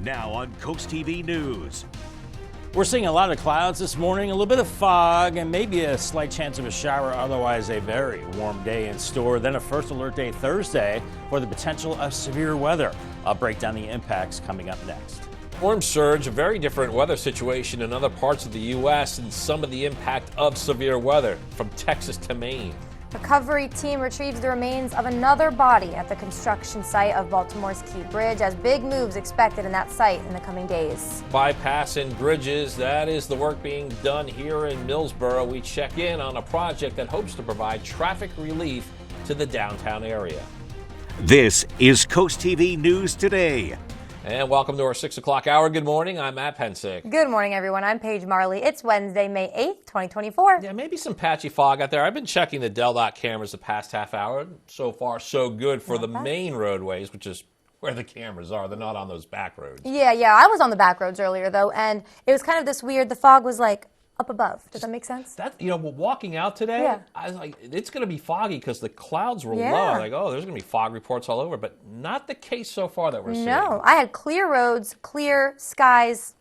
Now on CoastTV News. We're seeing a lot of clouds this morning, a little bit of fog, and maybe a slight chance of a shower. Otherwise, a very warm day in store. Then a first alert day Thursday for the potential of severe weather. I'll break down the impacts coming up next. Storm surge, a very different weather situation in other parts of the U.S. and some of the impact of severe weather from Texas to Maine. Recovery team retrieves the remains of another body at the construction site of Baltimore's Key Bridge, as big moves expected in that site in the coming days. Bypass and bridges, that is the work being done here in Millsboro. We check in on a project that hopes to provide traffic relief to the downtown area. This is CoastTV News Today. And welcome to our 6 o'clock hour. Good morning. I'm Matt Pensick. Good morning, everyone. I'm Paige Marley. It's Wednesday, May 8th, 2024. Yeah, maybe some patchy fog out there. I've been checking the Del.Dot cameras the past half hour. So far, so good for the main roadways, which is where the cameras are. They're not on those back roads. Yeah. I was on the back roads earlier, though, and it was kind of this weird, the fog was like up above. Does that make sense? That, walking out today, Yeah. I was like, it's going to be foggy because the clouds were Yeah. low. Like, there's going to be fog reports all over, but not the case so far that we're seeing. No, I had clear roads, clear skies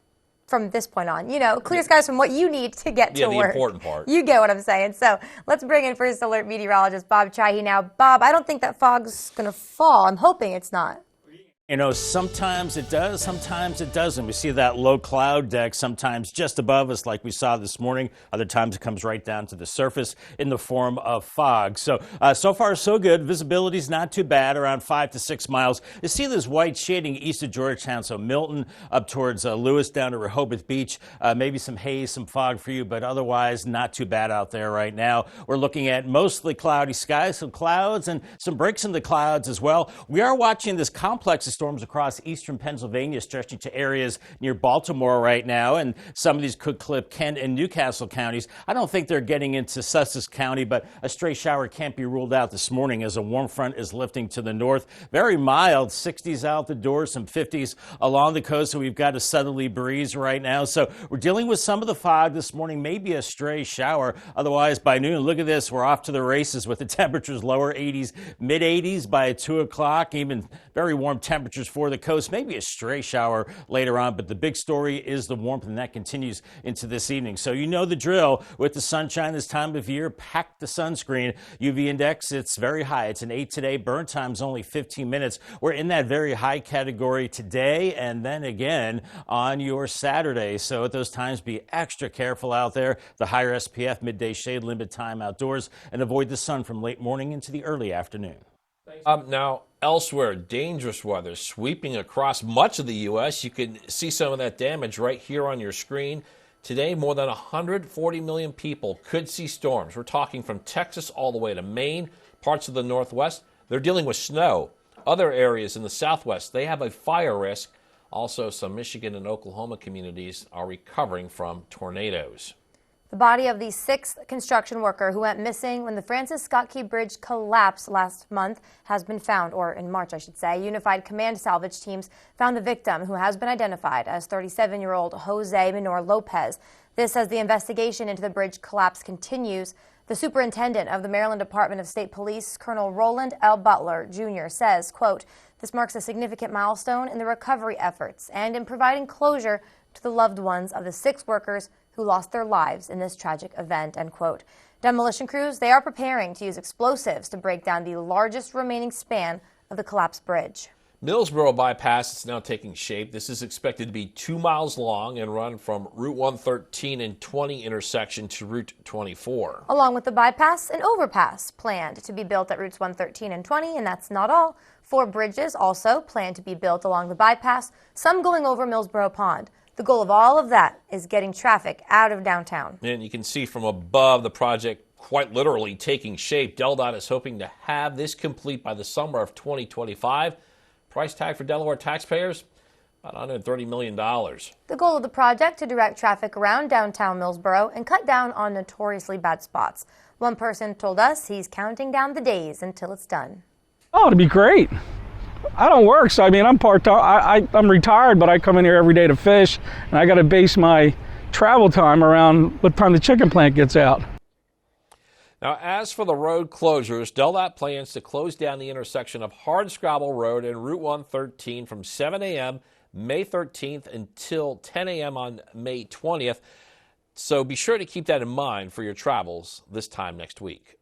from this point on. Clear skies from what you need to get to work. Yeah, the important part. You get what I'm saying. So let's bring in First Alert meteorologist Bob Trihy now. Bob, I don't think that fog's going to fall. I'm hoping it's not. Sometimes it does, sometimes it doesn't. We see that low cloud deck sometimes just above us like we saw this morning. Other times it comes right down to the surface in the form of fog. So far so good. Visibility's not too bad, around 5 to 6 miles. You see this white shading east of Georgetown, so Milton up towards Lewis down to Rehoboth Beach. Maybe some haze, some fog for you, but otherwise not too bad out there right now. We're looking at mostly cloudy skies, some clouds and some breaks in the clouds as well. We are watching this complex of storms across eastern Pennsylvania stretching to areas near Baltimore right now, and some of these could clip Kent and Newcastle counties. I don't think they're getting into Sussex County, but a stray shower can't be ruled out this morning as a warm front is lifting to the north. Very mild, 60s out the door, some 50s along the coast, so we've got a southerly breeze right now. So we're dealing with some of the fog this morning, maybe a stray shower. Otherwise, by noon, look at this, we're off to the races with the temperatures lower 80s, mid 80s by 2 o'clock, even very warm temperatures for the coast, maybe a stray shower later on, but the big story is the warmth, and that continues into this evening. So you know the drill with the sunshine this time of year. Pack the sunscreen. UV index, it's very high. It's an 8 today. Burn time's only 15 minutes. We're in that very high category today and then again on your Saturday. So at those times, be extra careful out there. The higher SPF, midday shade, limited time outdoors, and avoid the sun from late morning into the early afternoon. Now, elsewhere, dangerous weather sweeping across much of the U.S. You can see some of that damage right here on your screen. Today, more than 140 million people could see storms. We're talking from Texas all the way to Maine, parts of the Northwest. They're dealing with snow. Other areas in the Southwest, they have a fire risk. Also, some Michigan and Oklahoma communities are recovering from tornadoes. The body of the 6th construction worker who went missing when the Francis Scott Key Bridge collapsed last month has been found, or in March, I should say. Unified Command salvage teams found the victim, who has been identified as 37-year-old Jose Minor Lopez. This as the investigation into the bridge collapse continues. The superintendent of the Maryland Department of State Police, Colonel Roland L. Butler, Jr., says, quote, "This marks a significant milestone in the recovery efforts and in providing closure to the loved ones of the 6 workers who lost their lives in this tragic event," end quote. Demolition crews, they are preparing to use explosives to break down the largest remaining span of the collapsed bridge. Millsboro bypass is now taking shape. This is expected to be 2 miles long and run from Route 113 and 20 intersection to Route 24. Along with the bypass, an overpass planned to be built at routes 113 and 20, and that's not all. 4 bridges also planned to be built along the bypass, some going over Millsboro Pond. The goal of all of that is getting traffic out of downtown. And you can see from above the project quite literally taking shape. Del.Dot is hoping to have this complete by the summer of 2025. Price tag for Delaware taxpayers, about $130 million. The goal of the project to direct traffic around downtown Millsboro and cut down on notoriously bad spots. One person told us he's counting down the days until it's done. Oh, it'd be great. I don't work, so I mean, I'm part-time. I'm retired, but I come in here every day to fish, and I got to base my travel time around what time the chicken plant gets out. Now, as for the road closures, Del.Dot plans to close down the intersection of Hardscrabble Road and Route 113 from 7 a.m. May 13th until 10 a.m. on May 20th. So be sure to keep that in mind for your travels this time next week.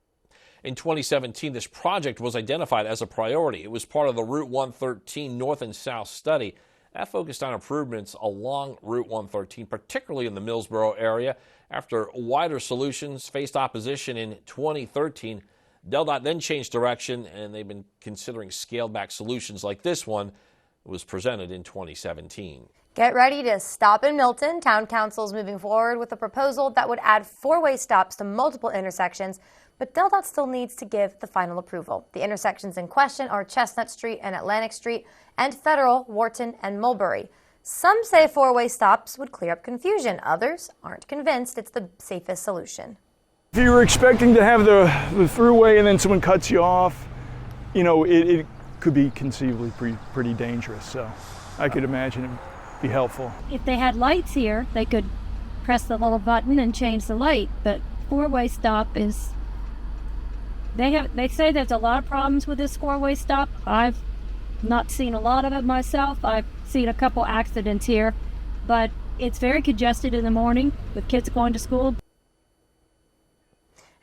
In 2017, this project was identified as a priority. It was part of the Route 113 North and South study. That focused on improvements along Route 113, particularly in the Millsboro area. After wider solutions faced opposition in 2013, DelDOT then changed direction, and they've been considering scaled-back solutions like this one. It was presented in 2017. Get ready to stop in Milton. Town Council is moving forward with a proposal that would add four-way stops to multiple intersections, but DelDOT still needs to give the final approval. The intersections in question are Chestnut Street and Atlantic Street, and Federal, Wharton, and Mulberry. Some say four-way stops would clear up confusion. Others aren't convinced it's the safest solution. If you were expecting to have the throughway and then someone cuts you off, you know, it could be conceivably pretty dangerous. So I could imagine it'd be helpful. If they had lights here, they could press the little button and change the light. But four-way stop is, they say there's a lot of problems with this four-way stop. I've not seen a lot of it myself. I've seen a couple accidents here, but it's very congested in the morning with kids going to school.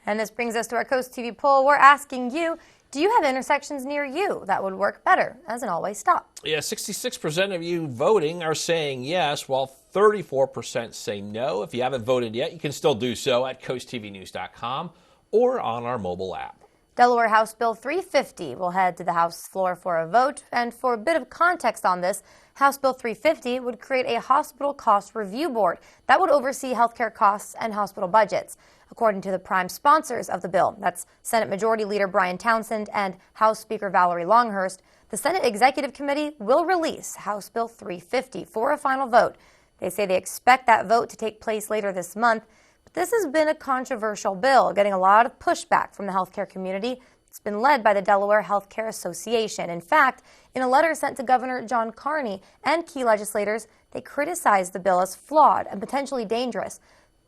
And this brings us to our CoastTV poll. We're asking you, do you have intersections near you that would work better as an always stop? Yeah, 66% of you voting are saying yes, while 34% say no. If you haven't voted yet, you can still do so at coasttvnews.com or on our mobile app. Delaware House Bill 350 will head to the House floor for a vote. And for a bit of context on this, House Bill 350 would create a hospital cost review board that would oversee healthcare costs and hospital budgets. According to the prime sponsors of the bill, that's Senate Majority Leader Brian Townsend and House Speaker Valerie Longhurst, the Senate Executive Committee will release House Bill 350 for a final vote. They say they expect that vote to take place later this month. But this has been a controversial bill, getting a lot of pushback from the healthcare community. It's been led by the Delaware Healthcare Association. In fact, in a letter sent to Governor John Carney and key legislators, they criticized the bill as flawed and potentially dangerous,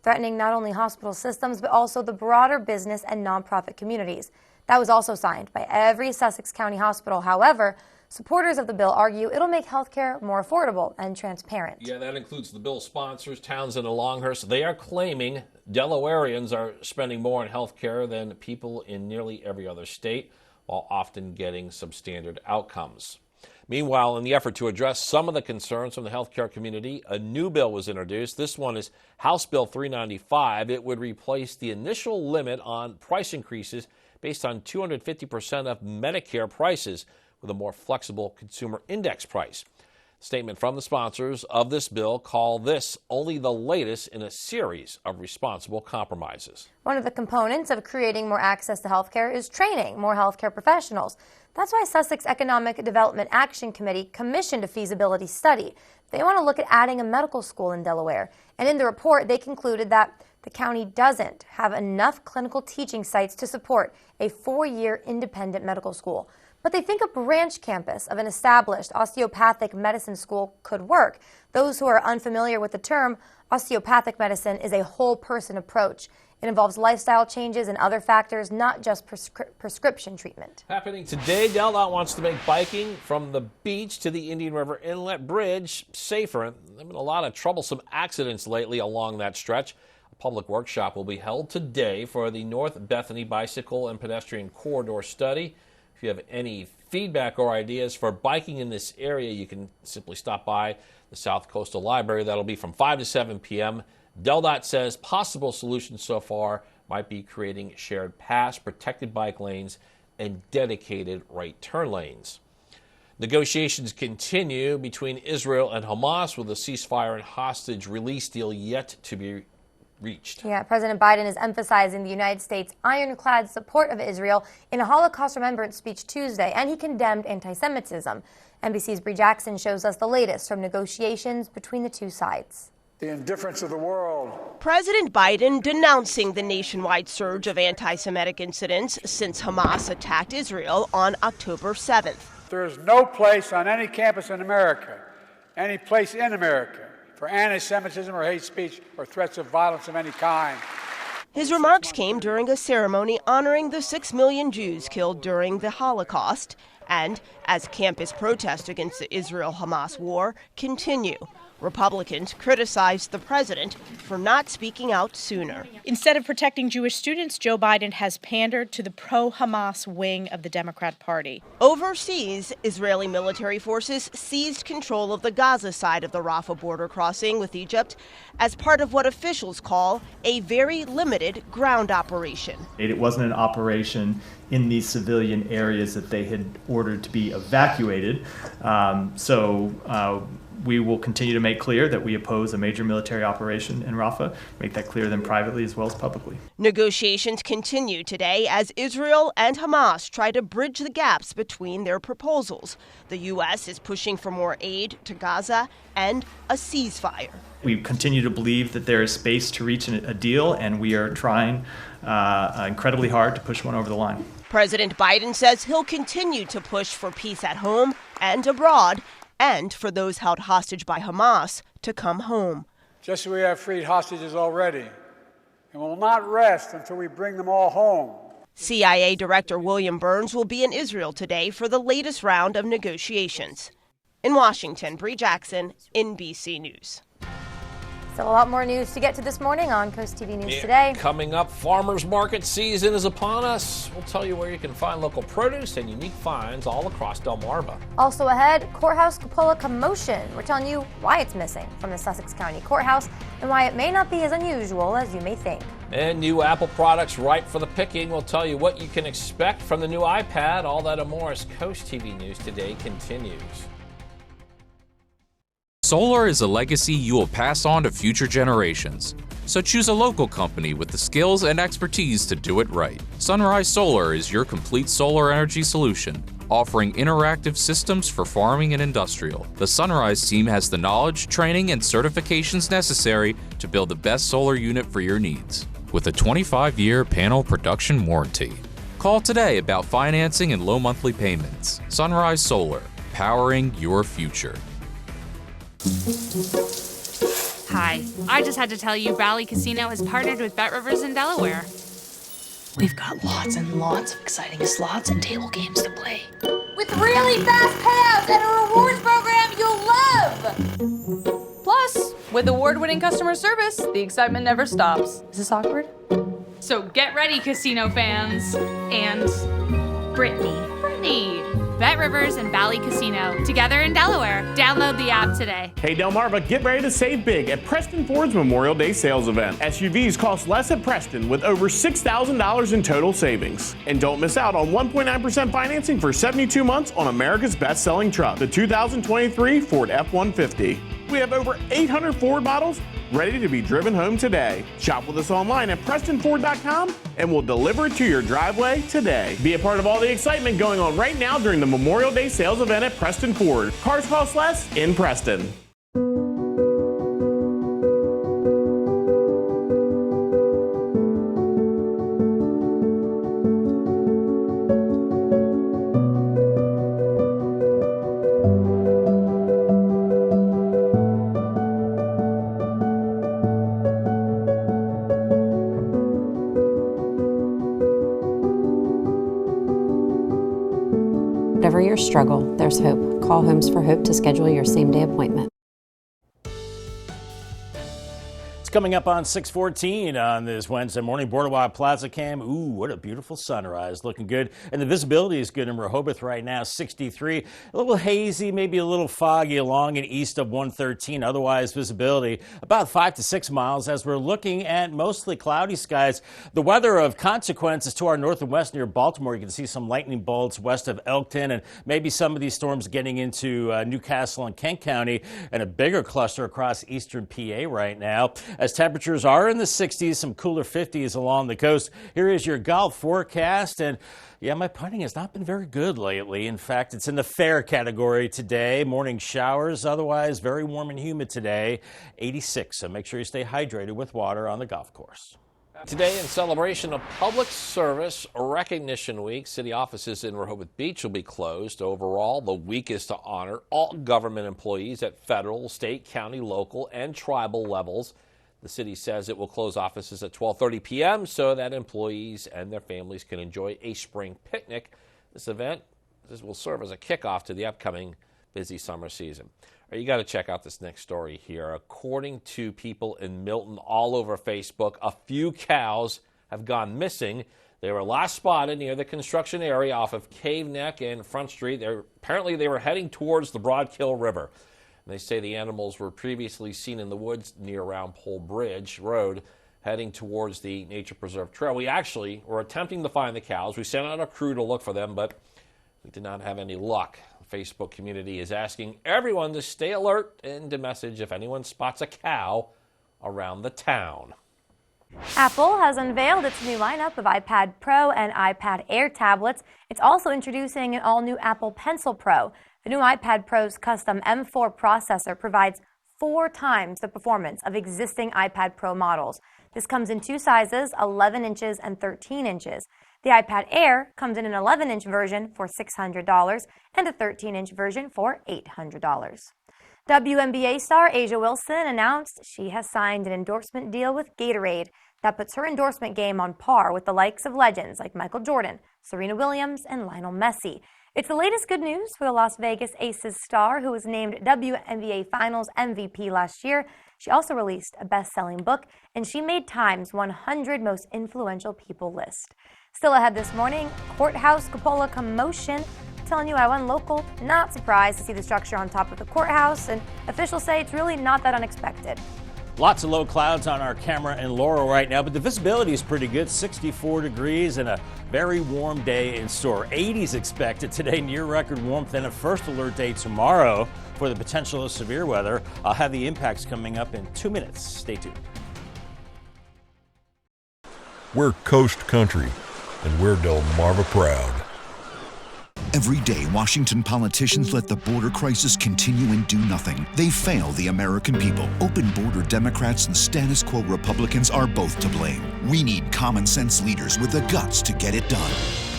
threatening not only hospital systems, but also the broader business and nonprofit communities. That was also signed by every Sussex County hospital. However, supporters of the bill argue it'll make healthcare more affordable and transparent. Yeah, that includes the bill sponsors, Townsend and Longhurst. They are claiming Delawareans are spending more on healthcare than people in nearly every other state, while often getting substandard outcomes. Meanwhile, in the effort to address some of the concerns from the healthcare community, a new bill was introduced. This one is House Bill 395. It would replace the initial limit on price increases based on 250% of Medicare prices with a more flexible consumer index price. Statement from the sponsors of this bill call this only the latest in a series of responsible compromises. One of the components of creating more access to healthcare is training more healthcare professionals. That's why Sussex Economic Development Action Committee commissioned a feasibility study. They want to look at adding a medical school in Delaware. And in the report, they concluded that the county doesn't have enough clinical teaching sites to support a 4-year independent medical school. But they think a branch campus of an established osteopathic medicine school could work. Those who are unfamiliar with the term, osteopathic medicine is a whole person approach. It involves lifestyle changes and other factors, not just prescription treatment. Happening today, DelDOT wants to make biking from the beach to the Indian River Inlet Bridge safer. There have been a lot of troublesome accidents lately along that stretch. A public workshop will be held today for the North Bethany Bicycle and Pedestrian Corridor Study. If you have any feedback or ideas for biking in this area, you can simply stop by the South Coastal Library. That'll be from 5 to 7 p.m. DelDOT says possible solutions so far might be creating shared paths, protected bike lanes, and dedicated right turn lanes. Negotiations continue between Israel and Hamas with a ceasefire and hostage release deal yet to be reached. Yeah, President Biden is emphasizing the United States' ironclad support of Israel in a Holocaust remembrance speech Tuesday, and he condemned anti-Semitism. NBC's Bree Jackson shows us the latest from negotiations between the two sides. The indifference of the world. President Biden denouncing the nationwide surge of anti-Semitic incidents since Hamas attacked Israel on October 7th. There is no place on any campus in America, any place in America, for anti-Semitism or hate speech or threats of violence of any kind. His remarks came during a ceremony honoring the 6 million Jews killed during the Holocaust And as campus protests against the Israel-Hamas war continue, Republicans criticized the president for not speaking out sooner. Instead of protecting Jewish students, Joe Biden has pandered to the pro-Hamas wing of the Democrat Party. Overseas, Israeli military forces seized control of the Gaza side of the Rafah border crossing with Egypt as part of what officials call a very limited ground operation. It wasn't an operation in these civilian areas that they had ordered to be evacuated. We will continue to make clear that we oppose a major military operation in Rafah, make that clear then privately as well as publicly. Negotiations continue today as Israel and Hamas try to bridge the gaps between their proposals. The U.S. is pushing for more aid to Gaza and a ceasefire. We continue to believe that there is space to reach a deal, and we are trying incredibly hard to push one over the line. President Biden says he'll continue to push for peace at home and abroad, and for those held hostage by Hamas to come home. Just as we have freed hostages already, and will not rest until we bring them all home. CIA Director William Burns will be in Israel today for the latest round of negotiations. In Washington, Bree Jackson, NBC News. Still a lot more news to get to this morning on Coast TV News Today. Coming up, farmers market season is upon us. We'll tell you where you can find local produce and unique finds all across Delmarva. Also ahead, courthouse cupola commotion. We're telling you why it's missing from the Sussex County Courthouse and why it may not be as unusual as you may think. And new Apple products ripe for the picking. We'll tell you what you can expect from the new iPad. All that and more as Coast TV News Today continues. Solar is a legacy you will pass on to future generations. So choose a local company with the skills and expertise to do it right. Sunrise Solar is your complete solar energy solution, offering interactive systems for farming and industrial. The Sunrise team has the knowledge, training, and certifications necessary to build the best solar unit for your needs. With a 25-year panel production warranty. Call today about financing and low monthly payments. Sunrise Solar, powering your future. Hi, I just had to tell you Valley Casino has partnered with Bet Rivers in Delaware. We've got lots and lots of exciting slots and table games to play. With really fast payouts and a rewards program you'll love! Plus, with award-winning customer service, the excitement never stops. Is this awkward? So get ready, casino fans. And Brittany. Bet Rivers and Valley Casino, together in Delaware. Download the app today. Hey Delmarva, get ready to save big at Preston Ford's Memorial Day sales event. SUVs cost less at Preston with over $6,000 in total savings. And don't miss out on 1.9% financing for 72 months on America's best-selling truck, the 2023 Ford F-150. We have over 800 Ford models ready to be driven home today. Shop with us online at PrestonFord.com and we'll deliver it to your driveway today. Be a part of all the excitement going on right now during the Memorial Day sales event at Preston Ford. Cars cost less in Preston. Whatever your struggle, there's hope. Call Homes for Hope to schedule your same-day appointment. Coming up on 6:14 on this Wednesday morning, Boardwalk Plaza Cam. Ooh, what a beautiful sunrise. Looking good. And the visibility is good in Rehoboth right now, 63. A little hazy, maybe a little foggy along and east of 113. Otherwise, visibility about 5 to 6 miles as we're looking at mostly cloudy skies. The weather of consequence is to our north and west near Baltimore. You can see some lightning bolts west of Elkton and maybe some of these storms getting into Newcastle and Kent County and a bigger cluster across eastern PA right now. As temperatures are in the 60s, some cooler 50s along the coast. Here is your golf forecast. And yeah, my putting has not been very good lately. In fact, it's in the fair category today. Morning showers, otherwise very warm and humid today, 86. So make sure you stay hydrated with water on the golf course. Today, in celebration of Public Service Recognition Week, city offices in Rehoboth Beach will be closed. Overall, the week is to honor all government employees at federal, state, county, local, and tribal levels. The city says it will close offices at 12:30 p.m. so that employees and their families can enjoy a spring picnic. This event This will serve as a kickoff to the upcoming busy summer season. You got to check out this next story here. According to people in Milton all over Facebook, a few cows have gone missing. They were last spotted near the construction area off of Cave Neck and Front Street. Apparently they were heading towards the Broadkill River. And they say the animals were previously seen in the woods near Round Pole Bridge Road, heading towards the Nature Preserve Trail. We actually were attempting to find the cows. We sent out a crew to look for them, but we did not have any luck. The Facebook community is asking everyone to stay alert and to message if anyone spots a cow around the town. Apple has unveiled its new lineup of iPad Pro and iPad Air tablets. It's also introducing an all-new Apple Pencil Pro. The new iPad Pro's custom M4 processor provides 4 times the performance of existing iPad Pro models. This comes in 2 sizes, 11 inches and 13 inches. The iPad Air comes in an 11-inch version for $600 and a 13-inch version for $800. WNBA star A'ja Wilson announced she has signed an endorsement deal with Gatorade that puts her endorsement game on par with the likes of legends like Michael Jordan, Serena Williams, and Lionel Messi. It's the latest good news for the Las Vegas Aces star, who was named WNBA Finals MVP last year. She also released a best-selling book, and she made Time's 100 most influential people list. Still ahead this morning, courthouse cupola commotion. Telling you one local not surprised to see the structure on top of the courthouse, and officials say it's really not that unexpected. Lots of low clouds on our camera in Laurel right now, but the visibility is pretty good, 64 degrees and a very warm day in store. 80s expected today, near record warmth, and a first alert day tomorrow for the potential of severe weather. I'll have the impacts coming up in 2 minutes. Stay tuned. We're Coast Country, and we're Delmarva proud. Every day, Washington politicians let the border crisis continue and do nothing. They fail the American people. Open border Democrats and status quo Republicans are both to blame. We need common sense leaders with the guts to get it done.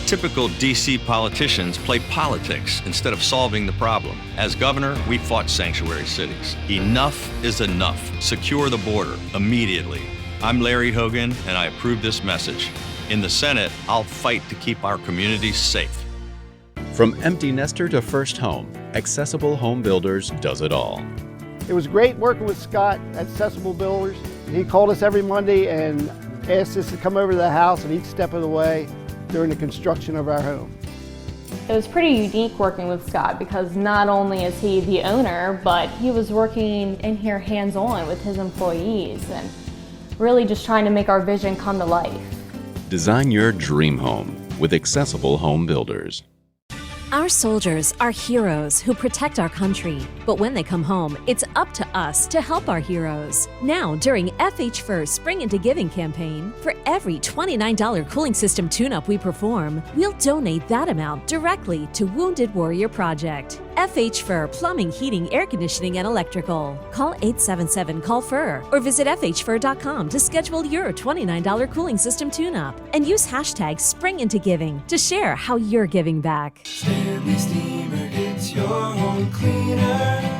Typical D.C. politicians play politics instead of solving the problem. As governor, we fought sanctuary cities. Enough is enough. Secure the border immediately. I'm Larry Hogan, and I approve this message. In the Senate, I'll fight to keep our communities safe. From empty nester to first home, Accessible Home Builders does it all. It was great working with Scott at Accessible Builders. He called us every Monday and asked us to come over to the house at each step of the way during the construction of our home. It was pretty unique working with Scott because not only is he the owner, but he was working in here hands-on with his employees and really just trying to make our vision come to life. Design your dream home with Accessible Home Builders. Our soldiers are heroes who protect our country. But when they come home, it's up to us to help our heroes. Now, during FH Fur's Spring Into Giving campaign, for every $29 cooling system tune-up we perform, we'll donate that amount directly to Wounded Warrior Project. FH Fur Plumbing, Heating, Air Conditioning, and Electrical. Call 877-CALL-FUR or visit FHFur.com to schedule your $29 cooling system tune-up. And use hashtag SpringIntoGiving to share how you're giving back. Stanley Steamer gets your home cleaner.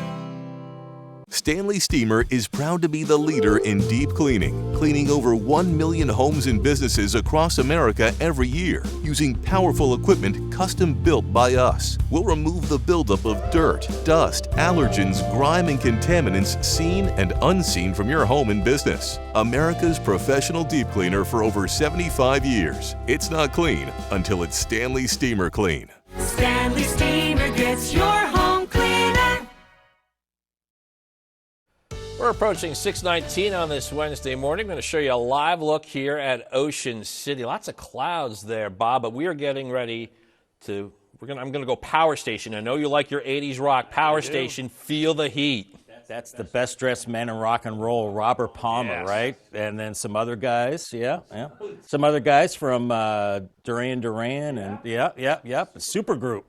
Stanley Steamer is proud to be the leader in deep cleaning, cleaning over 1 million homes and businesses across America every year, using powerful equipment custom built by us. We'll remove the buildup of dirt, dust, allergens, grime, and contaminants seen and unseen from your home and business. America's professional deep cleaner for over 75 years. It's not clean until it's Stanley Steamer clean. Stanley Steamer gets your home cleaner. We're approaching 6:19 on this Wednesday morning. I'm going to show you a live look here at Ocean City. Lots of clouds there, Bob, but we are getting ready to, I'm going to go Power Station. I know you like your 80s rock. Power Station, feel the heat. That's the best dressed man in rock and roll, Robert Palmer, Yes. right? And then some other guys, yeah. Some other guys from Duran Duran and Supergroup.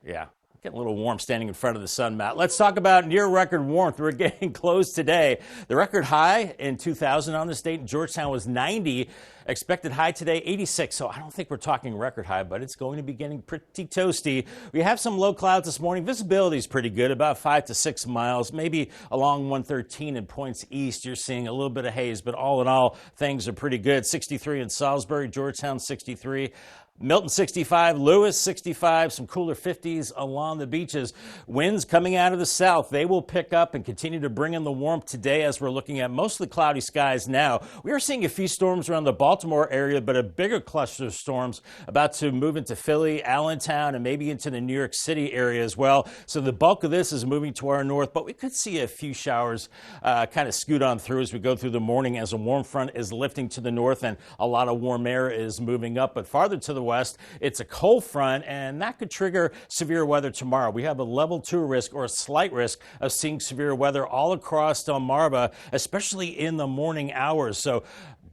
Yeah. Getting a little warm standing in front of the sun, Matt. Let's talk about near record warmth. We're getting close today. The record high in 2000 on the state in Georgetown was 90. Expected high today, 86. So I don't think we're talking record high, but it's going to be getting pretty toasty. We have some low clouds this morning. Visibility is pretty good, about 5 to 6 miles, maybe along 113 and points east. You're seeing a little bit of haze, but all in all, things are pretty good. 63 in Salisbury, Georgetown 63. Milton 65, Lewis 65, some cooler 50s along the beaches. Winds coming out of the south. They will pick up and continue to bring in the warmth today as we're looking at mostly cloudy skies now. We are seeing a few storms around the Baltimore area, but a bigger cluster of storms about to move into Philly, Allentown, and maybe into the New York City area as well. So the bulk of this is moving to our north, but we could see a few showers kind of scoot on through as we go through the morning as a warm front is lifting to the north and a lot of warm air is moving up. But farther to the west, it's a cold front, and that could trigger severe weather tomorrow. We have a level 2 risk or a slight risk of seeing severe weather all across Delmarva, especially in the morning hours. So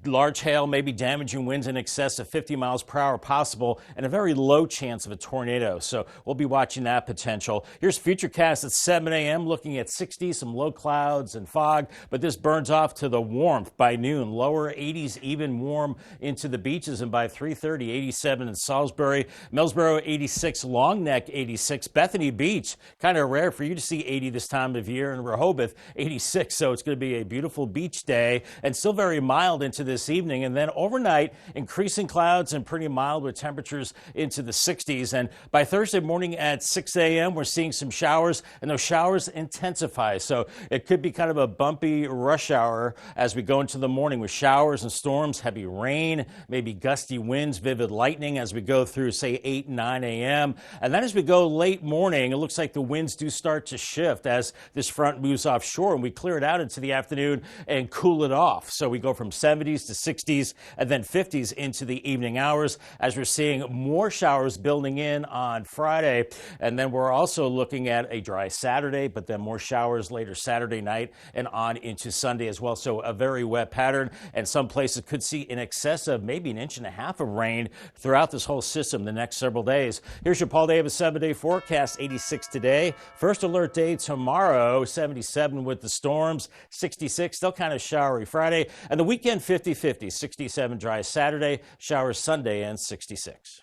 large hail, maybe damaging winds in excess of 50 miles per hour possible, and a very low chance of a tornado. So we'll be watching that potential. Here's Futurecast at 7 a.m. looking at 60, some low clouds and fog, but this burns off to the warmth by noon. Lower 80s, even warm into the beaches, and by 3:30, 87 in Salisbury, Millsboro 86, Long Neck 86, Bethany Beach, kind of rare for you to see 80 this time of year, and Rehoboth 86. So it's going to be a beautiful beach day and still very mild into this evening, and then overnight increasing clouds and pretty mild with temperatures into the 60s. And by Thursday morning at 6 a.m. we're seeing some showers, and those showers intensify, so it could be kind of a bumpy rush hour as we go into the morning with showers and storms, heavy rain, maybe gusty winds, vivid lightning as we go through, say, 8 9 a.m. And then as we go late morning, it looks like the winds do start to shift as this front moves offshore, and we clear it out into the afternoon and cool it off. So we go from 70s to 60s and then 50s into the evening hours as we're seeing more showers building in on Friday. And then we're also looking at a dry Saturday, but then more showers later Saturday night and on into Sunday as well. So a very wet pattern, and some places could see in excess of maybe 1.5 inches of rain throughout this whole system the next several days. Here's your Paul Davis 7-day forecast. 86 today. First alert day tomorrow, 77 with the storms, 66, still kind of showery Friday, and the weekend 50-50, 67 dry Saturday, showers Sunday, and 66.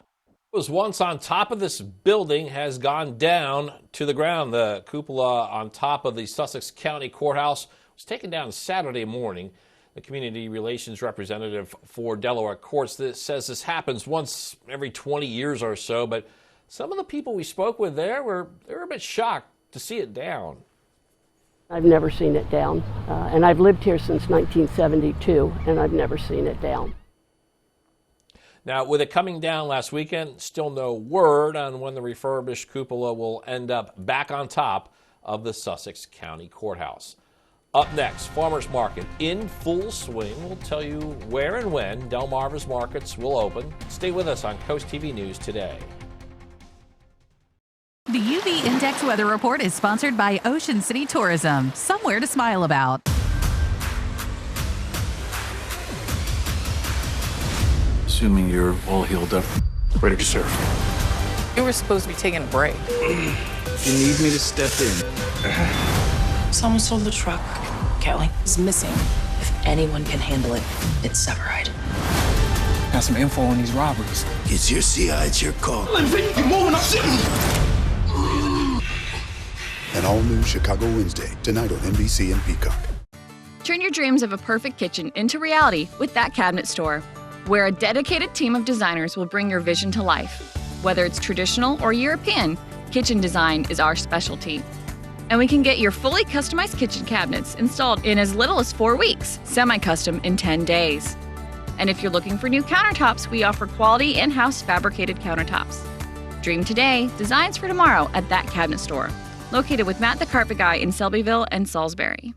Was once on top of this building has gone down to the ground. The cupola on top of the Sussex County Courthouse was taken down Saturday morning. The community relations representative for Delaware Courts says this happens once every 20 years or so, but some of the people we spoke with there were a bit shocked to see it down. I've never seen it down, and I've lived here since 1972, and I've never seen it down. Now, with it coming down last weekend, still no word on when the refurbished cupola will end up back on top of the Sussex County Courthouse. Up next, Farmers Market in full swing. We'll tell you where and when Delmarva's markets will open. Stay with us on Coast TV News today. The UV Index Weather Report is sponsored by Ocean City Tourism. Somewhere to smile about. Assuming you're all healed up, ready to serve. You were supposed to be taking a break. You need me to step in. Someone stole the truck. Kelly is missing. If anyone can handle it, it's Severide. Got some info on these robbers. It's your CI, it's your call. You're moving up. An all-new Chicago Wednesday, tonight on NBC and Peacock. Turn your dreams of a perfect kitchen into reality with That Cabinet Store, where a dedicated team of designers will bring your vision to life. Whether it's traditional or European, kitchen design is our specialty. And we can get your fully customized kitchen cabinets installed in as little as 4 weeks, semi-custom in 10 days. And if you're looking for new countertops, we offer quality in-house fabricated countertops. Dream today, designs for tomorrow at That Cabinet Store, located with Matt the Carpet Guy in Selbyville and Salisbury.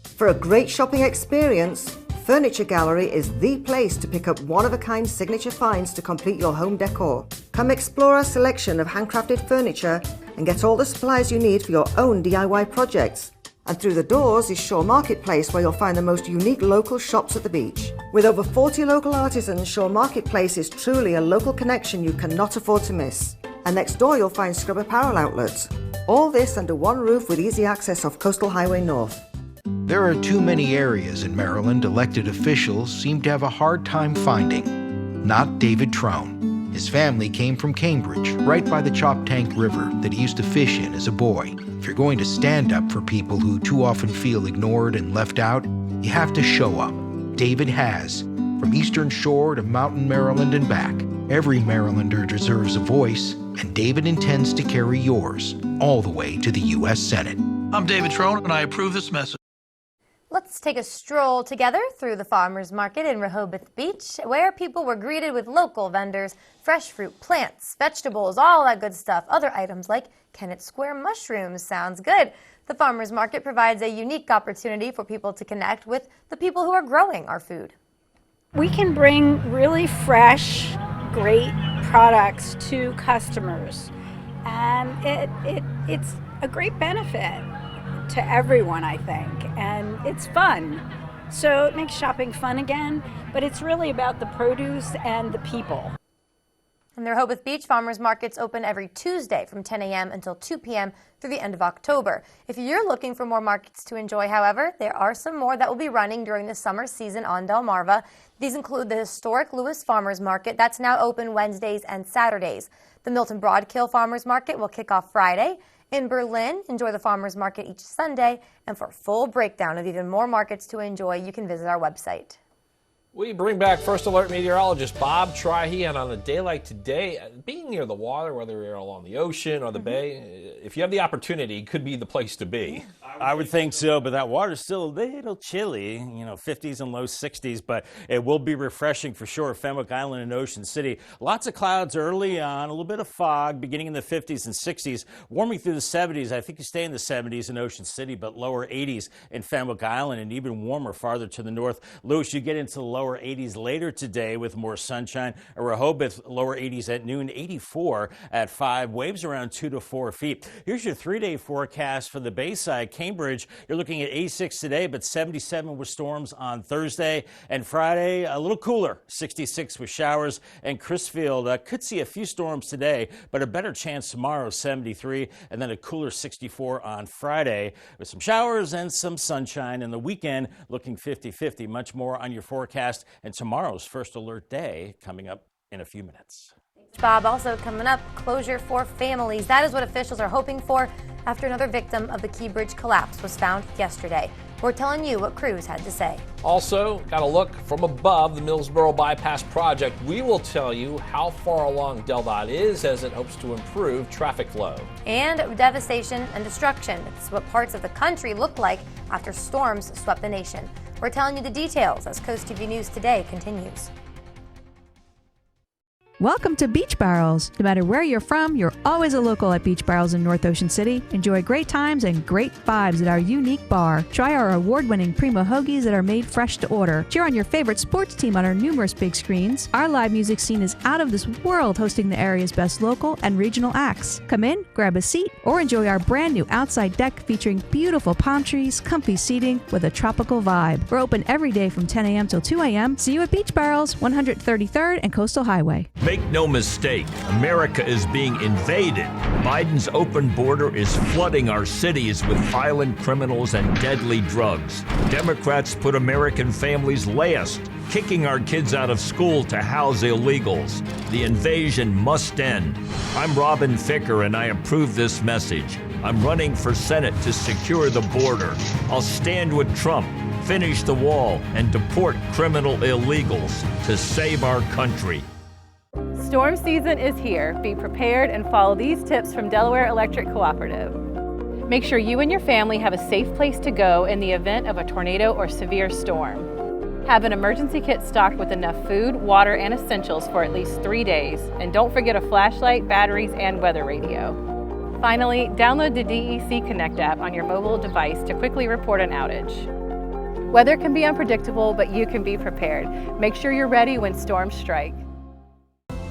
For a great shopping experience, Furniture Gallery is the place to pick up one-of-a-kind signature finds to complete your home decor. Come explore our selection of handcrafted furniture and get all the supplies you need for your own DIY projects. And through the doors is Shore Marketplace, where you'll find the most unique local shops at the beach. With over 40 local artisans, Shore Marketplace is truly a local connection you cannot afford to miss. And next door you'll find Scrub Apparel outlets. All this under one roof with easy access off Coastal Highway North. There are too many areas in Maryland elected officials seem to have a hard time finding. Not David Trone. His family came from Cambridge, right by the Choptank River that he used to fish in as a boy. If you're going to stand up for people who too often feel ignored and left out, you have to show up. David has. From Eastern Shore to Mountain Maryland and back, Every Marylander deserves a voice, and David intends to carry yours all the way to the U.S. Senate. I'm David Trone, and I approve this message. Let's take a stroll together through the farmers market in Rehoboth Beach, where people were greeted with local vendors, fresh fruit, plants, vegetables, all that good stuff. Other items like Kennett Square mushrooms. Sounds good. The farmers market provides a unique opportunity for people to connect with the people who are growing our food. We can bring really fresh, great products to customers, and it's a great benefit to everyone, I think, and it's fun. So it makes shopping fun again, but it's really about the produce and the people. And the Rehoboth Beach Farmers Markets open every Tuesday from 10 a.m. until 2 p.m. through the end of October. If you're looking for more markets to enjoy, however, there are some more that will be running during the summer season on Delmarva. These include the historic Lewis Farmers Market that's now open Wednesdays and Saturdays. The Milton Broadkill Farmers Market will kick off Friday. In Berlin, enjoy the farmers market each Sunday. And for a full breakdown of even more markets to enjoy, you can visit our website. We bring back First Alert meteorologist Bob Trihy, and on a day like today, being near the water, whether you're along the ocean or the bay, if you have the opportunity, it could be the place to be. I would think so, but that water's still a little chilly, 50s and low 60s, but it will be refreshing for sure. Fenwick Island and Ocean City. Lots of clouds early on, a little bit of fog beginning in the 50s and 60s, warming through the 70s. I think you stay in the 70s in Ocean City, but lower 80s in Fenwick Island and even warmer farther to the north. Lewis, you get into the lower 80s later today with more sunshine. Rehoboth, lower 80s at noon, 84 at 5, waves around 2 to 4 feet. Here's your 3-day forecast for the Bayside. Cambridge, you're looking at 86 today, but 77 with storms on Thursday and Friday. A little cooler, 66 with showers. And Crisfield could see a few storms today, but a better chance tomorrow, 73, and then a cooler 64 on Friday with some showers and some sunshine. And the weekend looking 50-50. Much more on your forecast and tomorrow's First Alert Day coming up in a few minutes. Bob, also coming up, closure for families. That is what officials are hoping for after another victim of the Key Bridge collapse was found yesterday. We're telling you what crews had to say. Also, got a look from above the Millsboro Bypass project. We will tell you how far along DelDOT is as it hopes to improve traffic flow. And devastation and destruction. It's what parts of the country look like after storms swept the nation. We're telling you the details as CoastTV News Today continues. Welcome to Beach Barrels. No matter where you're from, you're always a local at Beach Barrels in North Ocean City. Enjoy great times and great vibes at our unique bar. Try our award-winning Primo Hoagies that are made fresh to order. Cheer on your favorite sports team on our numerous big screens. Our live music scene is out of this world, hosting the area's best local and regional acts. Come in, grab a seat, or enjoy our brand new outside deck featuring beautiful palm trees, comfy seating with a tropical vibe. We're open every day from 10 a.m. till 2 a.m. See you at Beach Barrels, 133rd and Coastal Highway. Make no mistake, America is being invaded. Biden's open border is flooding our cities with violent criminals and deadly drugs. Democrats put American families last, kicking our kids out of school to house illegals. The invasion must end. I'm Robin Ficker, and I approve this message. I'm running for Senate to secure the border. I'll stand with Trump, finish the wall, and deport criminal illegals to save our country. Storm season is here. Be prepared and follow these tips from Delaware Electric Cooperative. Make sure you and your family have a safe place to go in the event of a tornado or severe storm. Have an emergency kit stocked with enough food, water, and essentials for at least 3 days. And don't forget a flashlight, batteries, and weather radio. Finally, download the DEC Connect app on your mobile device to quickly report an outage. Weather can be unpredictable, but you can be prepared. Make sure you're ready when storms strike.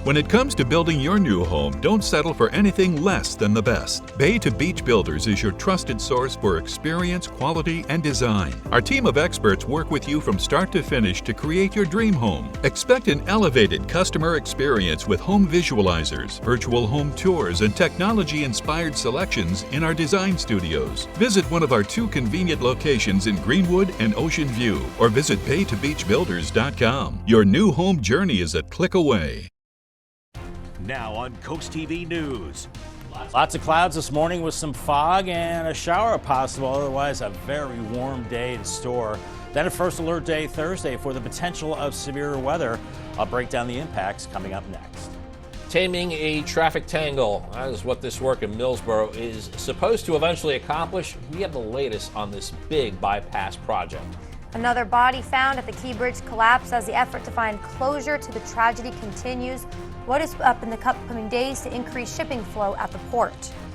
When it comes to building your new home, don't settle for anything less than the best. Bay to Beach Builders is your trusted source for experience, quality, and design. Our team of experts work with you from start to finish to create your dream home. Expect an elevated customer experience with home visualizers, virtual home tours, and technology-inspired selections in our design studios. Visit one of our 2 convenient locations in Greenwood and Ocean View, or visit baytobeachbuilders.com. Your new home journey is a click away. Now on CoastTV News. Lots of clouds this morning with some fog and a shower possible. Otherwise, a very warm day in store. Then a first alert day Thursday for the potential of severe weather. I'll break down the impacts coming up next. Taming a traffic tangle, that is what this work in Millsboro is supposed to eventually accomplish. We have the latest on this big bypass project. Another body found at the Key Bridge collapse as the effort to find closure to the tragedy continues. What is up in the upcoming days to increase shipping flow at the port?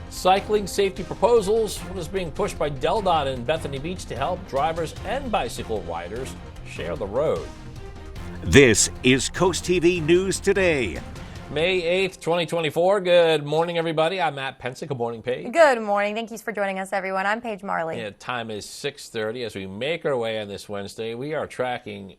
Cycling safety proposals, what is being pushed by DelDOT in Bethany Beach to help drivers and bicycle riders share the road. This is CoastTV News Today. May 8th, 2024. Good morning, everybody. I'm Matt Pensick. Good morning, Paige. Good morning. Thank you for joining us, everyone. I'm Paige Marley. Yeah, time is 6:30 as we make our way on this Wednesday. We are tracking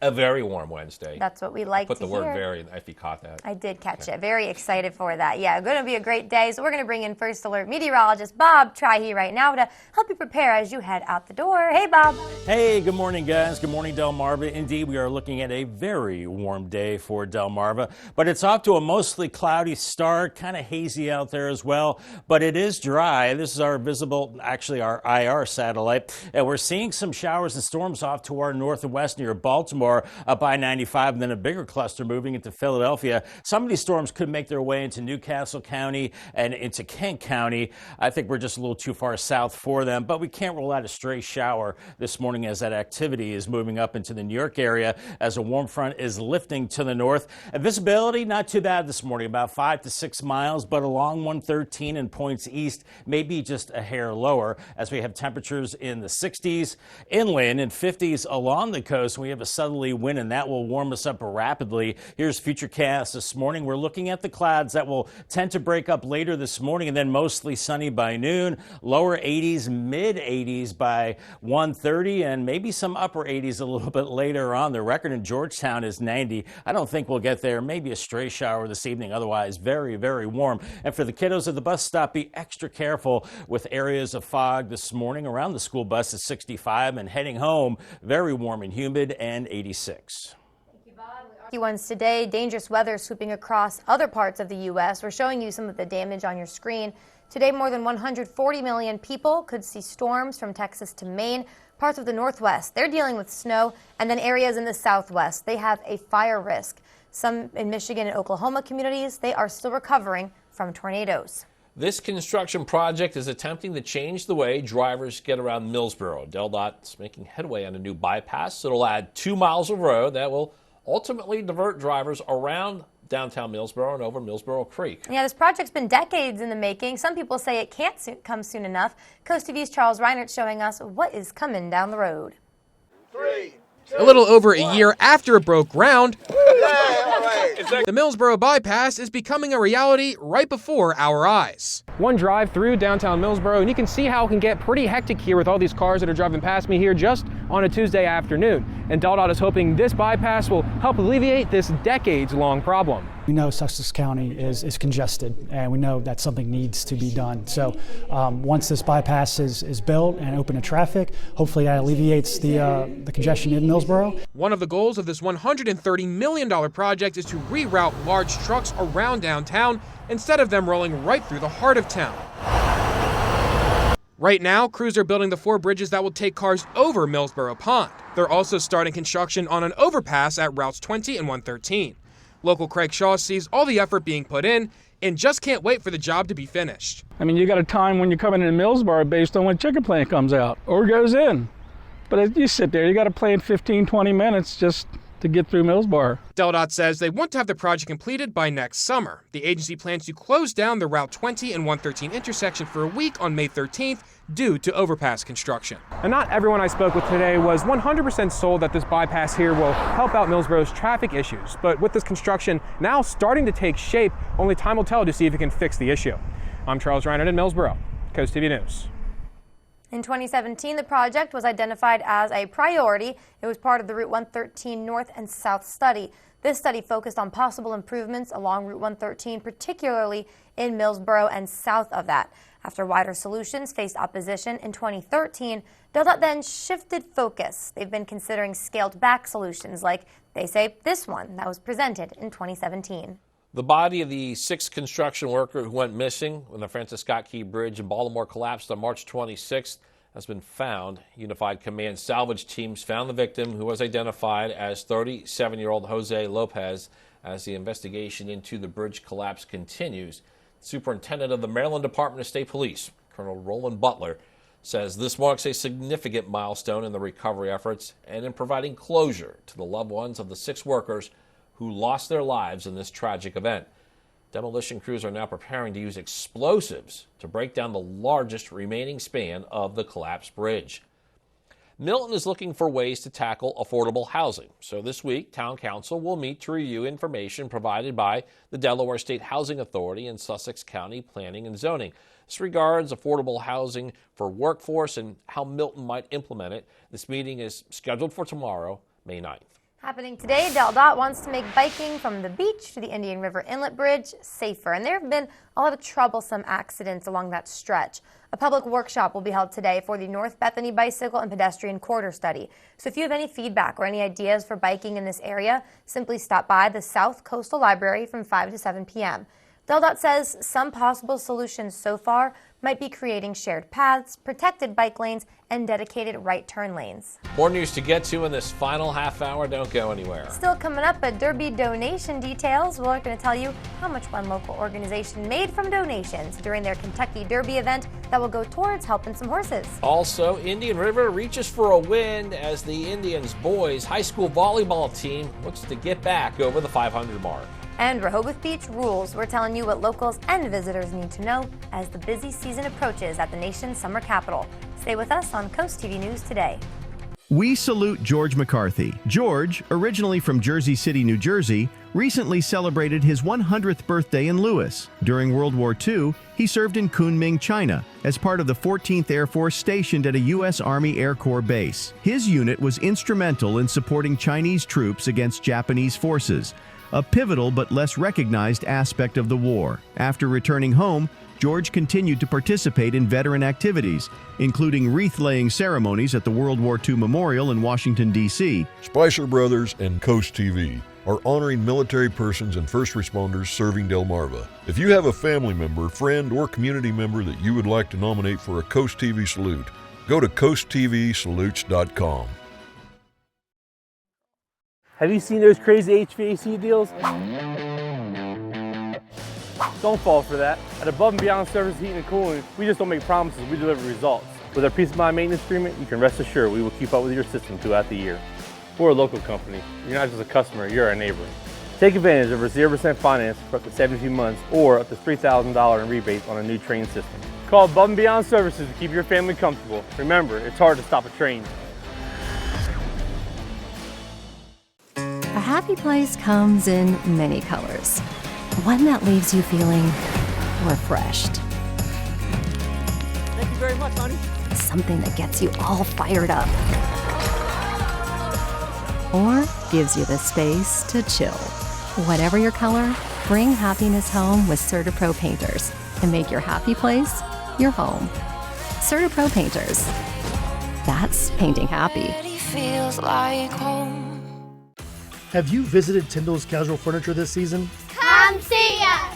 a very warm Wednesday. That's what we like to hear. Put the word very, if you caught that. I did catch it. Very excited for that. Yeah, going to be a great day. So we're going to bring in First Alert meteorologist Bob Trihy right now to help you prepare as you head out the door. Hey, Bob. Hey, good morning, guys. Good morning, Delmarva. Indeed, we are looking at a very warm day for Delmarva, but it's off to a mostly cloudy start, kind of hazy out there as well, but it is dry. This is our our IR satellite, and we're seeing some showers and storms off to our north and west near Baltimore, up I-95, and then a bigger cluster moving into Philadelphia. Some of these storms could make their way into Newcastle County and into Kent County. I think we're just a little too far south for them, but we can't rule out a stray shower this morning as that activity is moving up into the New York area as a warm front is lifting to the north. And visibility, not too bad this morning, about 5 to 6 miles, but along 113 and points east, maybe just a hair lower as we have temperatures in the 60s inland and 50s along the coast. We have a southerly wind, and that will warm us up rapidly. Here's Futurecast this morning. We're looking at the clouds that will tend to break up later this morning and then mostly sunny by noon. Lower 80s, mid 80s by 1:30, and maybe some upper 80s a little bit later on. The record in Georgetown is 90. I don't think we'll get there. Maybe a stray shower this evening. Otherwise, very, very warm. And for the kiddos at the bus stop, be extra careful with areas of fog this morning. Around the school bus at 65 and heading home, very warm and humid and 86. Ones today, dangerous weather sweeping across other parts of the U.S. We're showing you some of the damage on your screen. Today, more than 140 million people could see storms from Texas to Maine. Parts of the Northwest, they're dealing with snow, and then areas in the Southwest, they have a fire risk. Some in Michigan and Oklahoma communities, they are still recovering from tornadoes. This construction project is attempting to change the way drivers get around Millsboro. DelDOT's making headway on a new bypass. It'll add 2 miles of road that will ultimately divert drivers around downtown Millsboro and over Millsboro Creek. Yeah, this project's been decades in the making. Some people say it can't come soon enough. CoastTV's Charles Reinert showing us what is coming down the road. 3, 2, a little over a year after it broke ground, the Millsboro bypass is becoming a reality right before our eyes. One drive through downtown Millsboro, and you can see how it can get pretty hectic here with all these cars that are driving past me here just on a Tuesday afternoon. And DelDOT is hoping this bypass will help alleviate this decades-long problem. We know Sussex County is congested, and we know that something needs to be done. So once this bypass is built and open to traffic, hopefully that alleviates the congestion in Millsboro. One of the goals of this $130 million project is to reroute large trucks around downtown instead of them rolling right through the heart of town. Right now, crews are building the 4 bridges that will take cars over Millsboro Pond. They're also starting construction on an overpass at routes 20 and 113. Local Craig Shaw sees all the effort being put in and just can't wait for the job to be finished. I mean, you got a time when you're coming into Millsboro based on when chicken plant comes out or goes in. But as you sit there, you got to plan 15, 20 minutes just to get through Millsboro. DelDOT says they want to have the project completed by next summer. The agency plans to close down the Route 20 and 113 intersection for a week on May 13th due to overpass construction. And not everyone I spoke with today was 100% sold that this bypass here will help out Millsboro's traffic issues. But with this construction now starting to take shape, only time will tell to see if it can fix the issue. I'm Charles Reinert in Millsboro, CoastTV News. In 2017, the project was identified as a priority. It was part of the Route 113 North and South study. This study focused on possible improvements along Route 113, particularly in Millsboro and south of that. After wider solutions faced opposition in 2013, DelDOT then shifted focus. They've been considering scaled-back solutions like, they say, this one that was presented in 2017. The body of the sixth construction worker who went missing when the Francis Scott Key Bridge in Baltimore collapsed on March 26th has been found. Unified Command salvage teams found the victim, who was identified as 37-year-old Jose Lopez, as the investigation into the bridge collapse continues. Superintendent of the Maryland Department of State Police, Colonel Roland Butler, says this marks a significant milestone in the recovery efforts and in providing closure to the loved ones of the 6 workers who lost their lives in this tragic event. Demolition crews are now preparing to use explosives to break down the largest remaining span of the collapsed bridge. Milton is looking for ways to tackle affordable housing. So this week, Town Council will meet to review information provided by the Delaware State Housing Authority and Sussex County Planning and Zoning. This regards affordable housing for workforce and how Milton might implement it. This meeting is scheduled for tomorrow, May 9th. Happening today, DelDOT wants to make biking from the beach to the Indian River Inlet Bridge safer, and there have been a lot of troublesome accidents along that stretch. A public workshop will be held today for the North Bethany Bicycle and Pedestrian Corridor Study. So if you have any feedback or any ideas for biking in this area, simply stop by the South Coastal Library from 5 to 7 p.m. DelDOT says some possible solutions so far might be creating shared paths, protected bike lanes, and dedicated right turn lanes. More news to get to in this final half hour. Don't go anywhere. Still coming up, at Derby donation details. We're going to tell you how much one local organization made from donations during their Kentucky Derby event that will go towards helping some horses. Also, Indian River reaches for a win as the Indians boys high school volleyball team looks to get back over the 500 mark. And Rehoboth Beach rules. We're telling you what locals and visitors need to know as the busy season approaches at the nation's summer capital. Stay with us on Coast TV News Today. We salute George McCarthy. George, originally from Jersey City, New Jersey, recently celebrated his 100th birthday in Lewis. During World War II, he served in Kunming, China, as part of the 14th Air Force stationed at a U.S. Army Air Corps base. His unit was instrumental in supporting Chinese troops against Japanese forces, a pivotal but less recognized aspect of the war. After returning home, George continued to participate in veteran activities, including wreath-laying ceremonies at the World War II Memorial in Washington, D.C. Spicer Brothers and Coast TV are honoring military persons and first responders serving Delmarva. If you have a family member, friend, or community member that you would like to nominate for a Coast TV salute, go to coasttvsalutes.com. Have you seen those crazy HVAC deals? Don't fall for that. At Above and Beyond Service Heating and Cooling, we just don't make promises, we deliver results. With our Peace of Mind maintenance agreement, you can rest assured we will keep up with your system throughout the year. We're a local company. You're not just a customer, you're our neighbor. Take advantage of our 0% finance for up to 72 months or up to $3,000 in rebates on a new train system. Call Above and Beyond Services to keep your family comfortable. Remember, it's hard to stop a train. A happy place comes in many colors. One that leaves you feeling refreshed. Thank you very much, honey. Something that gets you all fired up. Or gives you the space to chill. Whatever your color, bring happiness home with CertaPro Painters and make your happy place your home. CertaPro Painters. That's painting happy. Feels like home. Have you visited Tyndall's Casual Furniture this season? Come see us!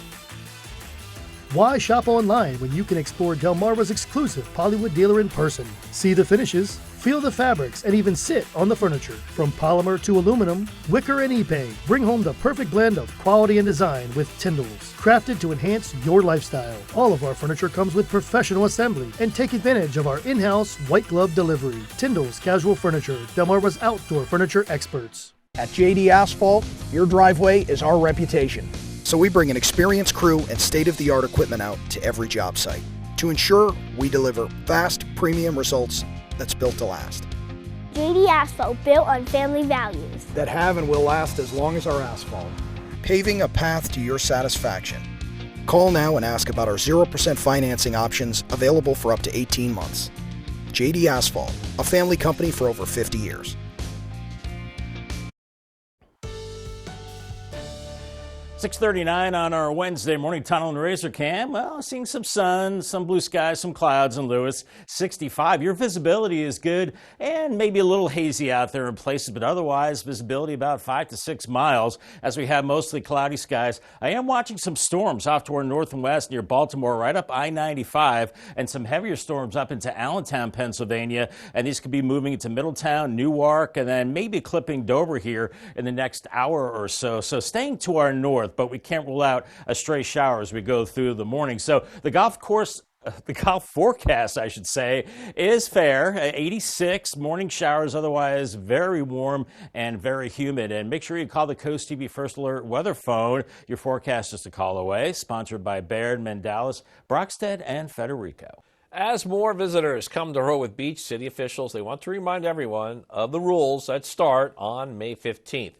Why shop online when you can explore Delmarva's exclusive Pollywood dealer in person? See the finishes, feel the fabrics, and even sit on the furniture. From polymer to aluminum, wicker and epay, bring home the perfect blend of quality and design with Tyndall's, crafted to enhance your lifestyle. All of our furniture comes with professional assembly, and take advantage of our in-house white glove delivery. Tyndall's Casual Furniture, Delmarva's outdoor furniture experts. At JD Asphalt, your driveway is our reputation. So we bring an experienced crew and state-of-the-art equipment out to every job site to ensure we deliver fast, premium results that's built to last. JD Asphalt, built on family values that have and will last as long as our asphalt. Paving a path to your satisfaction. Call now and ask about our 0% financing options available for up to 18 months. JD Asphalt, a family company for over 50 years. 6:39 on our Wednesday morning tunnel and razor cam. Well, seeing some sun, some blue skies, some clouds in Lewis. 65. Your visibility is good and maybe a little hazy out there in places, but otherwise visibility about 5 to 6 miles as we have mostly cloudy skies. I am watching some storms off toward north and west near Baltimore, right up I-95, and some heavier storms up into Allentown, Pennsylvania, and these could be moving into Middletown, Newark, and then maybe clipping Dover here in the next hour or so. So staying to our north, but we can't rule out a stray shower as we go through the morning. So the golf forecast, I should say, is fair. 86 morning showers, otherwise very warm and very humid. And make sure you call the Coast TV First Alert weather phone. Your forecast is a call away. Sponsored by Baird, Mendalis, Brockstead, and Federico. As more visitors come to Rehoboth Beach, city officials, they want to remind everyone of the rules that start on May 15th.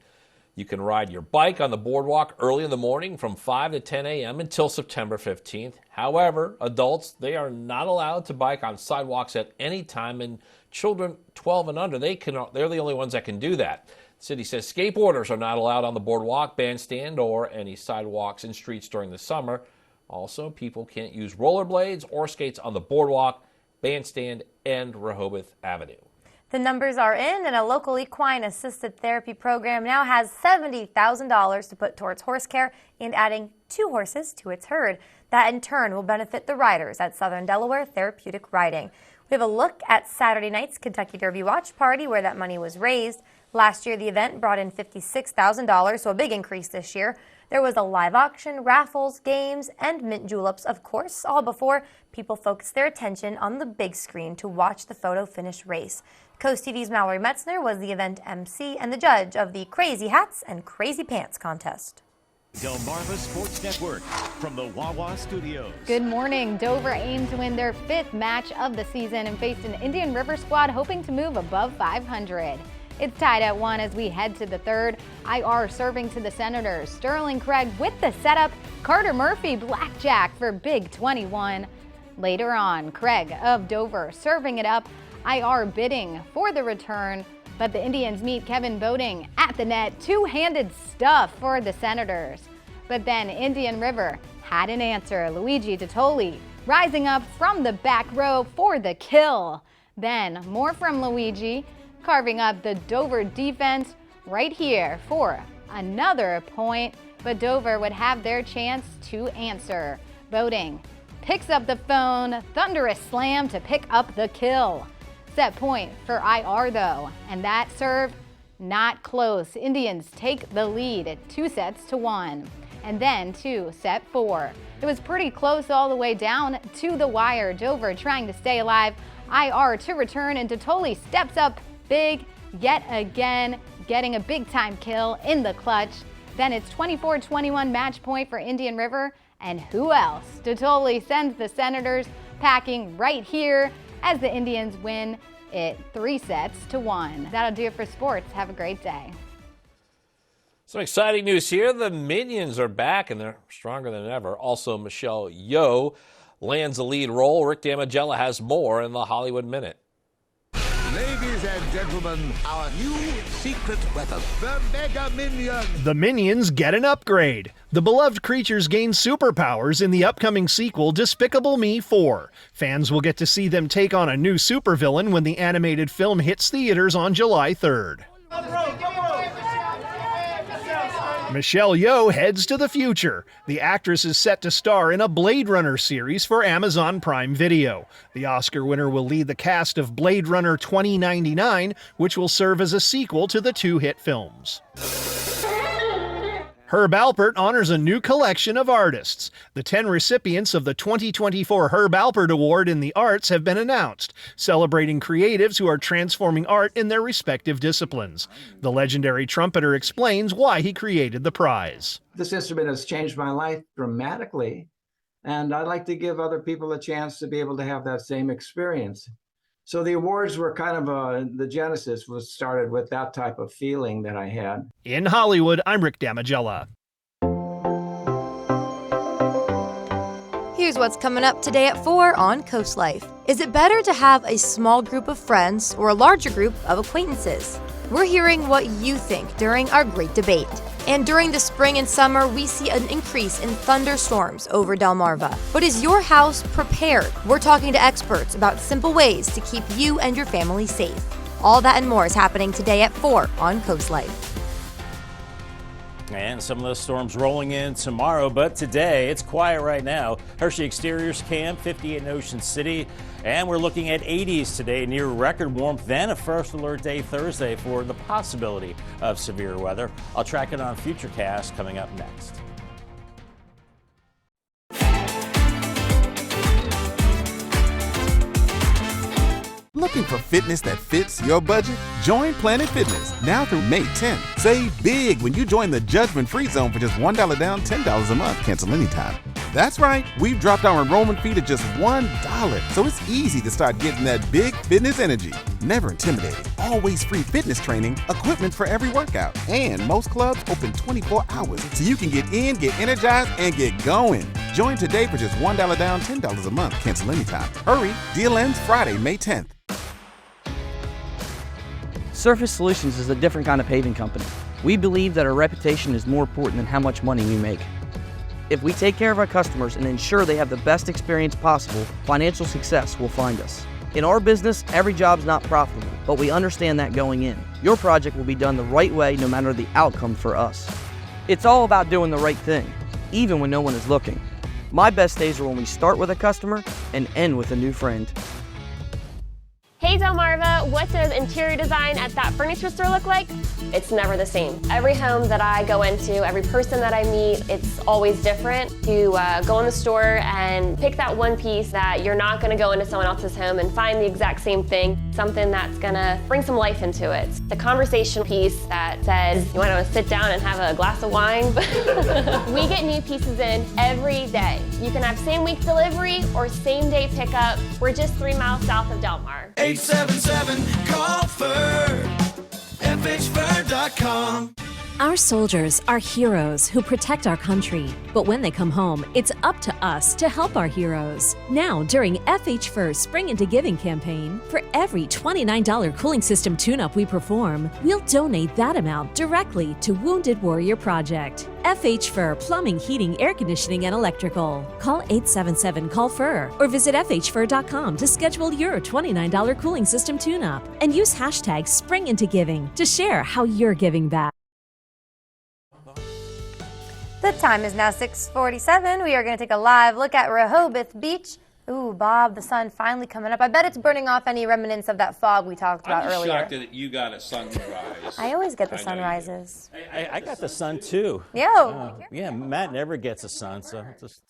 You can ride your bike on the boardwalk early in the morning from 5 to 10 a.m. until September 15th. However, adults, they are not allowed to bike on sidewalks at any time, and children 12 and under, they're the only ones that can do that. The city says skateboarders are not allowed on the boardwalk, bandstand, or any sidewalks and streets during the summer. Also, people can't use rollerblades or skates on the boardwalk, bandstand, and Rehoboth Avenue. The numbers are in, and a local equine assisted therapy program now has $70,000 to put towards horse care and adding 2 horses to its herd. That in turn will benefit the riders at Southern Delaware Therapeutic Riding. We have a look at Saturday night's Kentucky Derby watch party where that money was raised. Last year, the event brought in $56,000, so a big increase this year. There was a live auction, raffles, games, and mint juleps, of course, all before people focused their attention on the big screen to watch the photo finish race. Coast TV's Mallory Metzner was the event MC and the judge of the Crazy Hats and Crazy Pants contest. Delmarva Sports Network from the Wawa Studios. Good morning. Dover aimed to win their 5th match of the season and faced an Indian River squad hoping to move above 500. It's tied at 1 as we head to the 3rd. IR serving to the Senators. Sterling Craig with the setup. Carter Murphy blackjack for big 21. Later on, Craig of Dover serving it up. IR bidding for the return, but the Indians meet Kevin Boating at the net. Two-handed stuff for the Senators. But then Indian River had an answer. Luigi Tottoli rising up from the back row for the kill. Then more from Luigi, carving up the Dover defense right here for another point. But Dover would have their chance to answer. Boating picks up the phone, thunderous slam to pick up the kill. Set point for IR though, and that serve not close. Indians take the lead at 2-1, and then to set 4. It was pretty close all the way down to the wire. Dover trying to stay alive. IR to return, and Tottoli steps up big yet again, getting a big time kill in the clutch. Then it's 24-21 match point for Indian River, and who else? Tottoli sends the Senators packing right here as the Indians win it 3-1. That'll do it for sports. Have a great day. Some exciting news here. The Minions are back, and they're stronger than ever. Also, Michelle Yeoh lands the lead role. Rick Damagella has more in the Hollywood Minute. Ladies and gentlemen, our new secret weapon, the Mega Minion. The Minions get an upgrade. The beloved creatures gain superpowers in the upcoming sequel, Despicable Me 4. Fans will get to see them take on a new supervillain when the animated film hits theaters on July 3rd. Michelle Yeoh heads to the future. The actress is set to star in a Blade Runner series for Amazon Prime Video. The Oscar winner will lead the cast of Blade Runner 2099, which will serve as a sequel to the 2 hit films. Herb Alpert honors a new collection of artists. The 10 recipients of the 2024 Herb Alpert Award in the Arts have been announced, celebrating creatives who are transforming art in their respective disciplines. The legendary trumpeter explains why he created the prize. This instrument has changed my life dramatically, and I'd like to give other people a chance to be able to have that same experience. So the awards were kind of the genesis was started with that type of feeling that I had. In Hollywood, I'm Rick Damagella. Here's what's coming up today at 4 on Coast Life. Is it better to have a small group of friends or a larger group of acquaintances? We're hearing what you think during our great debate. And during the spring and summer, we see an increase in thunderstorms over Delmarva. But is your house prepared? We're talking to experts about simple ways to keep you and your family safe. All that and more is happening today at 4 on Coast Life. And some of those storms rolling in tomorrow, but today it's quiet right now. Hershey Exteriors Cam, 58 in Ocean City, and we're looking at 80s today, near record warmth, then a first alert day Thursday for the possibility of severe weather. I'll track it on Futurecast coming up next. Looking for fitness that fits your budget? Join Planet Fitness now through May 10th. Save big when you join the judgment-free zone for just $1 down, $10 a month. Cancel anytime. That's right. We've dropped our enrollment fee to just $1, so it's easy to start getting that big fitness energy. Never intimidated. Always free fitness training, equipment for every workout, and most clubs open 24 hours, so you can get in, get energized, and get going. Join today for just $1 down, $10 a month. Cancel anytime. Hurry. Deal ends Friday, May 10th. Surface Solutions is a different kind of paving company. We believe that our reputation is more important than how much money we make. If we take care of our customers and ensure they have the best experience possible, financial success will find us. In our business, every job's not profitable, but we understand that going in. Your project will be done the right way no matter the outcome for us. It's all about doing the right thing, even when no one is looking. My best days are when we start with a customer and end with a new friend. Hey Delmarva, what does interior design at that furniture store look like? It's never the same. Every home that I go into, every person that I meet, it's always different. You go in the store and pick that one piece that you're not gonna go into someone else's home and find the exact same thing, something that's gonna bring some life into it. The conversation piece that says, you wanna sit down and have a glass of wine? We get new pieces in every day. You can have same week delivery or same day pickup. We're just 3 miles south of Delmar. 877-CALL-FUR, FHFur.com. Our soldiers are heroes who protect our country. But when they come home, it's up to us to help our heroes. Now, during FH Fur's Spring Into Giving campaign, for every $29 cooling system tune-up we perform, we'll donate that amount directly to Wounded Warrior Project. FH Fur Plumbing, Heating, Air Conditioning, and Electrical. Call 877-CALL-FUR or visit FHFur.com to schedule your $29 cooling system tune-up. And use hashtag SpringIntoGiving to share how you're giving back. The time is now 6:47. We are going to take a live look at Rehoboth Beach. Ooh, Bob, the sun finally coming up. I bet it's burning off any remnants of that fog we talked about earlier. I'm shocked that you got a sunrise. I always get the sunrises. I got the sun too. Yeah, Matt never gets a sun, so just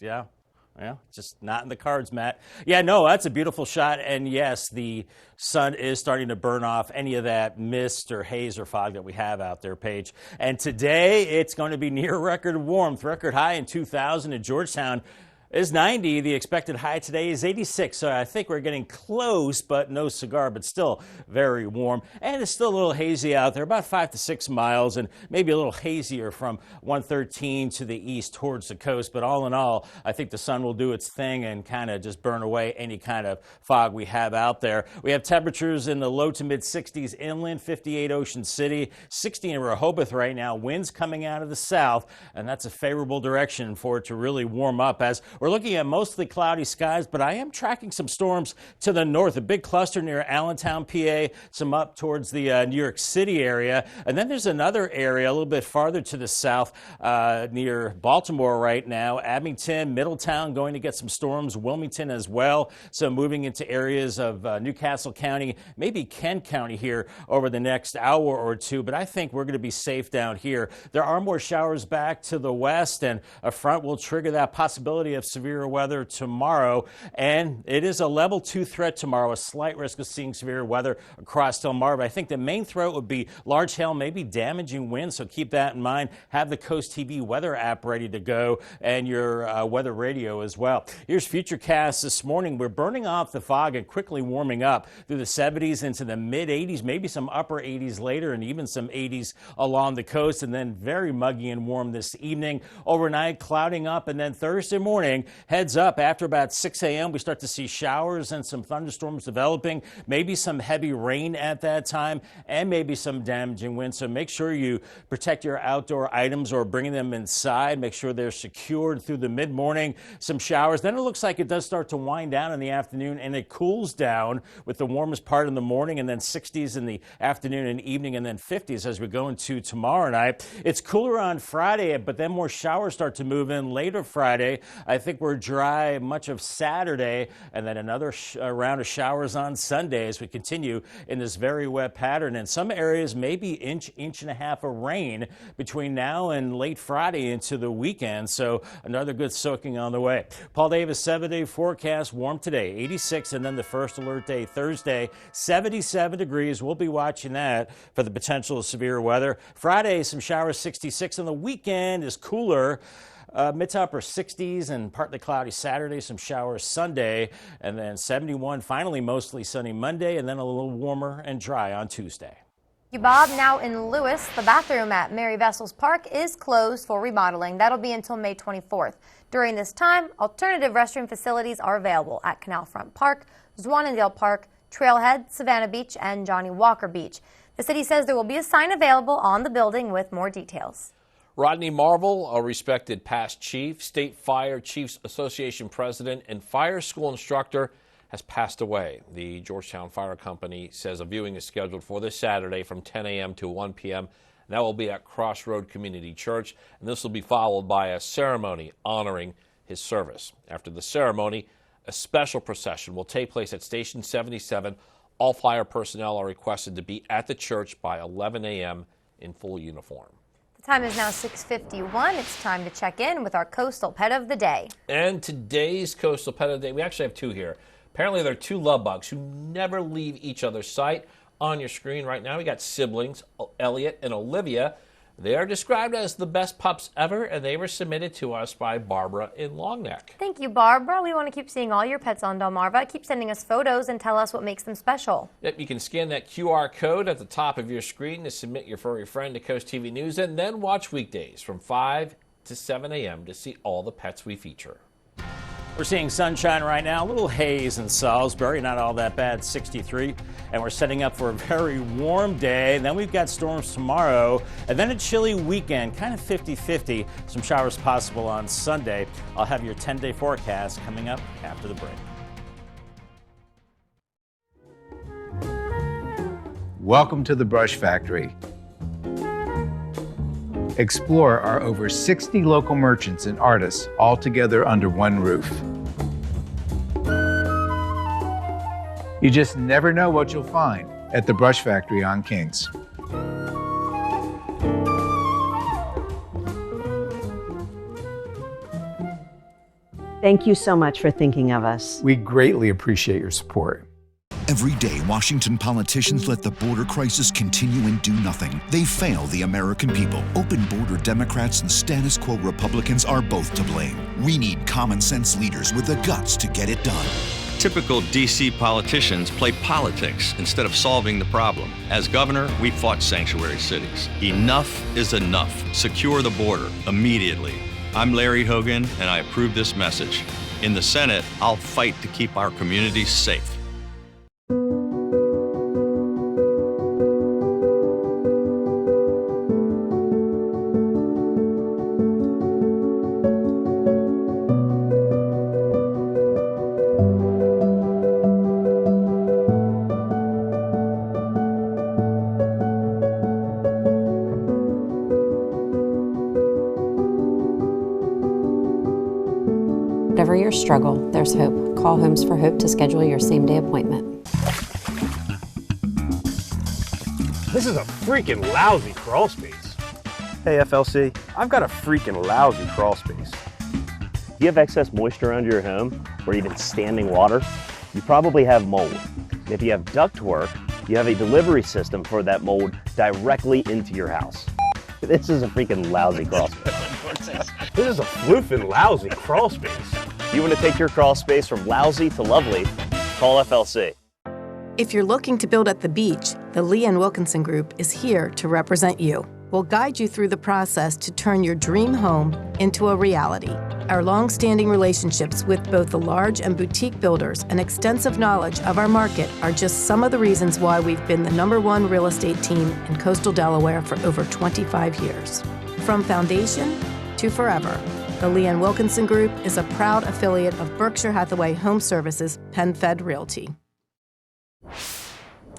just not in the cards, Matt. Yeah, no, that's a beautiful shot, and yes, the sun is starting to burn off any of that mist or haze or fog that we have out there, Paige. And today, it's going to be near record warmth. Record high in 2000 in Georgetown is 90. The expected high today is 86. So I think we're getting close, but no cigar, but still very warm. And it's still a little hazy out there, about 5 to 6 miles, and maybe a little hazier from 113 to the east towards the coast. But all in all, I think the sun will do its thing and kind of just burn away any kind of fog we have out there. We have temperatures in the low to mid 60s inland, 58 Ocean City, 60 in Rehoboth right now. Winds coming out of the south, and that's a favorable direction for it to really warm up as we're looking at mostly cloudy skies, but I am tracking some storms to the north. A big cluster near Allentown, PA, some up towards the New York City area. And then there's another area a little bit farther to the south near Baltimore right now. Abington, Middletown going to get some storms. Wilmington as well. So moving into areas of Newcastle County, maybe Kent County here over the next hour or two. But I think we're going to be safe down here. There are more showers back to the west, and a front will trigger that possibility of severe weather tomorrow, and it is a level 2 threat tomorrow, a slight risk of seeing severe weather across Delmarva. I think the main threat would be large hail, maybe damaging winds, so keep that in mind. Have the CoastTV weather app ready to go and your weather radio as well. Here's Futurecast this morning. We're burning off the fog and quickly warming up through the 70s into the mid 80s, maybe some upper 80s later, and even some 80s along the coast, and then very muggy and warm this evening. Overnight, clouding up, and then Thursday morning, morning. Heads up, after about 6 a.m., we start to see showers and some thunderstorms developing, maybe some heavy rain at that time, and maybe some damaging wind. So make sure you protect your outdoor items or bringing them inside. Make sure they're secured through the mid-morning. Some showers. Then it looks like it does start to wind down in the afternoon, and it cools down with the warmest part in the morning, and then 60s in the afternoon and evening, and then 50s as we go into tomorrow night. It's cooler on Friday, but then more showers start to move in later Friday. I think we're dry much of Saturday, and then another round of showers on Sunday as we continue in this very wet pattern. In some areas, maybe inch and a half of rain between now and late Friday into the weekend. So another good soaking on the way. Paul Davis 7-day forecast. Warm today, 86, and then the first alert day Thursday, 77 degrees. We'll be watching that for the potential of severe weather. Friday, some showers, 66, and the weekend is cooler. Mid to upper 60s and partly cloudy Saturday, some showers Sunday, and then 71, finally mostly sunny Monday, and then a little warmer and dry on Tuesday. You, Bob. Now in Lewis, the bathroom at Mary Vessels Park is closed for remodeling. That'll be until May 24th. During this time, alternative restroom facilities are available at Canal Front Park, Zwannendale Park, Trailhead, Savannah Beach, and Johnny Walker Beach. The city says there will be a sign available on the building with more details. Rodney Marvel, a respected past chief, State Fire Chiefs Association president, and fire school instructor, has passed away. The Georgetown Fire Company says a viewing is scheduled for this Saturday from 10 a.m. to 1 p.m. That will be at Crossroad Community Church, and this will be followed by a ceremony honoring his service. After the ceremony, a special procession will take place at Station 77. All fire personnel are requested to be at the church by 11 a.m. in full uniform. The time is now 6:51. It's time to check in with our Coastal Pet of the Day. And today's Coastal Pet of the Day, we actually have two here. Apparently, there are two love bugs who never leave each other's sight. On your screen right now, we got siblings, Elliot and Olivia. They are described as the best pups ever, and they were submitted to us by Barbara in Longneck. Thank you, Barbara. We want to keep seeing all your pets on Delmarva. Keep sending us photos and tell us what makes them special. Yep, you can scan that QR code at the top of your screen to submit your furry friend to Coast TV News, and then watch weekdays from 5 to 7 a.m. to see all the pets we feature. We're seeing sunshine right now, a little haze in Salisbury, not all that bad, 63. And we're setting up for a very warm day. And then we've got storms tomorrow, and then a chilly weekend, kind of 50-50. Some showers possible on Sunday. I'll have your 10-day forecast coming up after the break. Welcome to the Brush Factory. Explore our over 60 local merchants and artists all together under one roof. You just never know what you'll find at the Brush Factory on Kings. Thank you so much for thinking of us. We greatly appreciate your support. Every day, Washington politicians let the border crisis continue and do nothing. They fail the American people. Open border Democrats and status quo Republicans are both to blame. We need common sense leaders with the guts to get it done. Typical D.C. politicians play politics instead of solving the problem. As governor, we fought sanctuary cities. Enough is enough. Secure the border immediately. I'm Larry Hogan, and I approve this message. In the Senate, I'll fight to keep our communities safe. Whatever your struggle, there's hope. Call Homes for Hope to schedule your same-day appointment. This is a freaking lousy crawl space. Hey FLC, I've got a freaking lousy crawl space. Do you have excess moisture around your home or even standing water? You probably have mold. If you have ductwork, you have a delivery system for that mold directly into your house. This is a freaking lousy crawl space. This is a floofing lousy crawl space. You want to take your crawl space from lousy to lovely? Call FLC. If you're looking to build at the beach, the Lee & Wilkinson Group is here to represent you. will guide you through the process to turn your dream home into a reality. Our long-standing relationships with both the large and boutique builders and extensive knowledge of our market are just some of the reasons why we've been the #1 real estate team in coastal Delaware for over 25 years. From foundation to forever, the Leanne Wilkinson Group is a proud affiliate of Berkshire Hathaway Home Services PenFed Realty.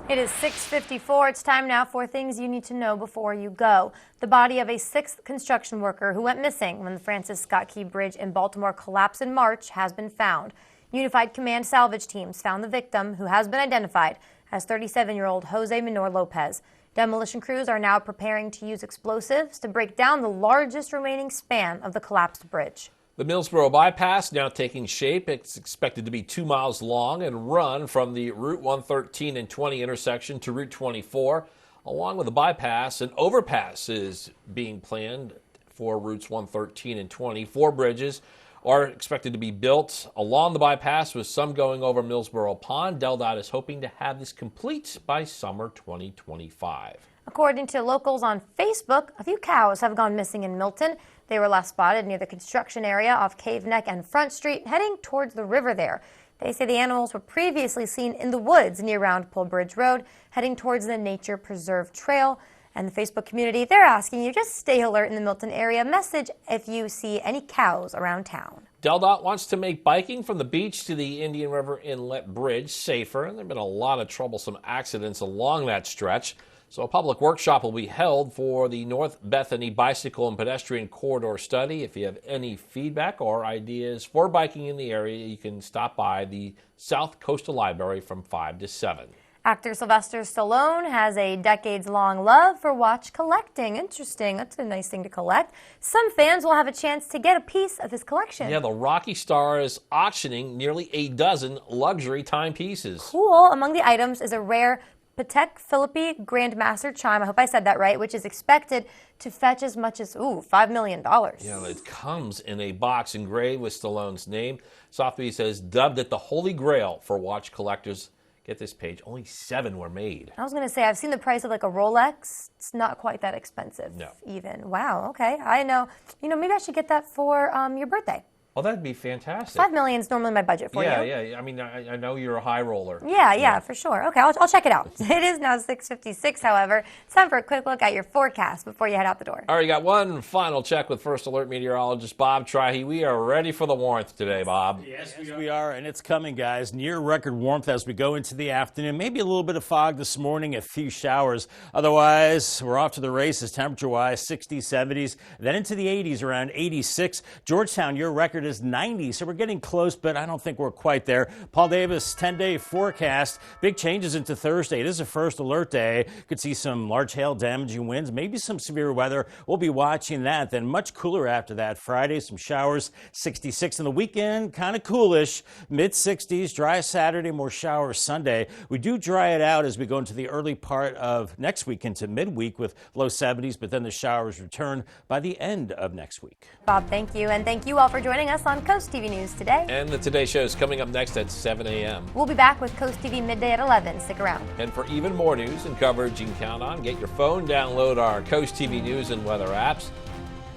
It is 6:54. It's time now for things you need to know before you go. The body of a 6th construction worker who went missing when the Francis Scott Key Bridge in Baltimore collapsed in March has been found. Unified Command salvage teams found the victim, who has been identified as 37-year-old Jose Minor Lopez. Demolition crews are now preparing to use explosives to break down the largest remaining span of the collapsed bridge. The Millsboro bypass now taking shape. It's expected to be 2 miles long and run from the Route 113 and 20 intersection to Route 24. Along with the bypass, an overpass is being planned for Routes 113 and 20. 4 bridges are expected to be built along the bypass, with some going over Millsboro Pond. DelDOT is hoping to have this complete by summer 2025. According to locals on Facebook, a few cows have gone missing in Milton. They were last spotted near the construction area off Cave Neck and Front Street, heading towards the river there. They say the animals were previously seen in the woods near Round Pole Bridge Road, heading towards the Nature Preserve Trail. And the Facebook community, they're asking you just stay alert in the Milton area. Message if you see any cows around town. DelDOT wants to make biking from the beach to the Indian River Inlet Bridge safer, and there have been a lot of troublesome accidents along that stretch. So a public workshop will be held for the North Bethany Bicycle and Pedestrian Corridor Study. If you have any feedback or ideas for biking in the area, you can stop by the South Coastal Library from 5 to 7. Actor Sylvester Stallone has a decades-long love for watch collecting. Interesting. That's a nice thing to collect. Some fans will have a chance to get a piece of his collection. Yeah, the Rocky star is auctioning nearly a dozen luxury timepieces. Cool. Among the items is a rare Patek Philippe Grandmaster chime, I hope I said that right, which is expected to fetch as much as, $5 million. Yeah, it comes in a box engraved with Stallone's name. Sotheby's has dubbed it the Holy Grail for watch collectors. Get this page, only 7 were made. I was going to say, I've seen the price of like a Rolex. It's not quite that expensive. No. Even. Wow, okay. I know. Maybe I should get that for your birthday. Well, that'd be fantastic. $5 million is normally my budget for you. Yeah. I mean, I know you're a high roller. Yeah, for sure. Okay, I'll check it out. It is now 6:56, however. It's time for a quick look at your forecast before you head out the door. All right, you got one final check with First Alert meteorologist Bob Trihy. We are ready for the warmth today, Bob. Yes, we are, and it's coming, guys. Near record warmth as we go into the afternoon. Maybe a little bit of fog this morning, a few showers. Otherwise, we're off to the races temperature-wise, 60s, 70s, then into the 80s, around 86. Georgetown, your record is 90, so we're getting close, but I don't think we're quite there. Paul Davis, 10-day forecast. Big changes into Thursday. It is a First Alert day. Could see some large hail damaging winds, maybe some severe weather. We'll be watching that. Then much cooler after that. Friday, some showers, 66 in the weekend, kind of coolish, mid-60s. Dry Saturday, more showers Sunday. We do dry it out as we go into the early part of next week into midweek with low 70s, but then the showers return by the end of next week. Bob, thank you, and thank you all for joining us on CoastTV News Today. And the Today Show is coming up next at 7 a.m. We'll be back with CoastTV midday at 11. Stick around. And for even more news and coverage you can count on, get your phone, download our CoastTV News and weather apps.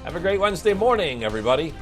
Have a great Wednesday morning, everybody.